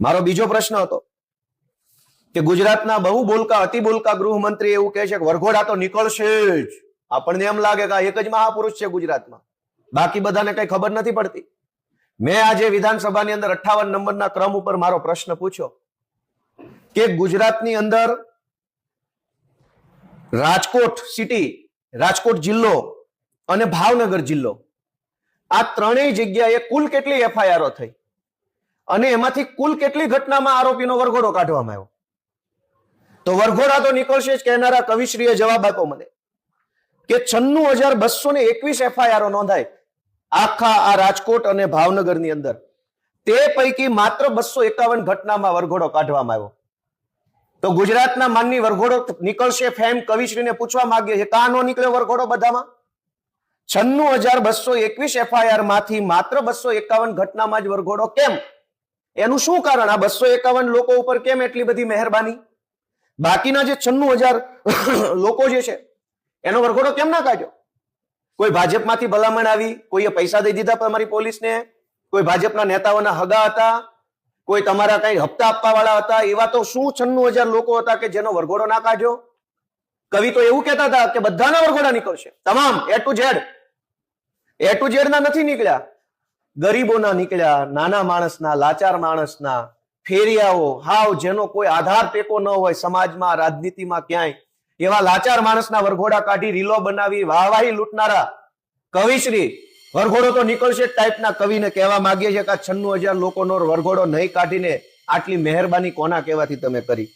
મારો બીજો પ્રશ્ન હતો કે ગુજરાતના બહુ બોલકા અતિ બોલકા ગૃહમંત્રી એવું કહે છે કે વરઘોડા તો નીકળશે જ. આપણને એમ લાગે કે આ એક જ મહાપુરુષ છે ગુજરાતમાં, બાકી બધાને કઈ ખબર નથી પડતી. મેં આજે વિધાનસભાની અંદર 58 નંબરના ક્રમ ઉપર મારો પ્રશ્ન પૂછ્યો કે ગુજરાતની અંદર રાજકોટ સિટી, રાજકોટ જિલ્લો અને ભાવનગર જિલ્લો, આ ત્રણેય જગ્યાએ કુલ કેટલી એફઆઈઆરો થઈ અને એમાંથી કુલ કેટલી ઘટનામાં આરોપીનો વરઘોડો કાઢવામાં આવ્યો? તો વરઘોડા તો નીકળશે જ કહેનારા કવિશ્રીએ જવાબ આપ્યો મને કે 96,221 એફઆઈઆરો નોંધાય આખા આ રાજકોટ અને ભાવનગરની અંદર. તે પૈકી માત્ર 251 ઘટનામાં વરઘોડો કાઢવામાં આવ્યો. તો ગુજરાતના માનની વરઘોડો નીકળશે ફેમ કવિશ્રીને પૂછવા માંગીએ છીએ, કાં નો નીકળ્યો વરઘોડો બધામાં? 96,221 એફઆઈઆર માંથી માત્ર 251 ઘટનામાં જ વરઘોડો કેમ? એનું શું કારણ? આ 251 લોકો ઉપર કેમ એટલી બધી મહેરબાની? બાકીના જે 96,000 લોકો જે છે એનો વરઘોડો કેમ ના કાઢ્યો? કોઈ ભાજપમાંથી ભલામણ આવી, કોઈએ પૈસા દઈ દીધા તમારી પોલીસને, કોઈ ભાજપના નેતાઓના હગા હતા, કોઈ તમારા કઈ હપ્તા આપવા વાળા હતા, એવા તો શું 96,000 લોકો હતા કે જેનો વરઘોડો ના કાઢ્યો? કવિ તો એવું કહેતા હતા કે બધાના વરઘોડા નીકળશે, તમામ એ ટુ ઝેડ ના નથી નીકળ્યા. ગરીબોના નીકળ્યા, નાના માણસના, લાચાર માણસના, ફેરિયાઓ, હાવ જેનો કોઈ આધાર ટેકો ન હોય સમાજમાં, રાજનીતિમાં, ક્યાંય એવા લાચાર માણસના વરઘોડા કાઢી રીલો બનાવી વાહવાહી લૂંટનારા કવિશ્રી વરઘોડો તો નીકળશે ટાઈપના કવિને કહેવા માંગીએ છીએ કે 96,000 લોકોનો વરઘોડો નહીં કાઢીને આટલી મહેરબાની કોના કહેવાથી તમે કરી?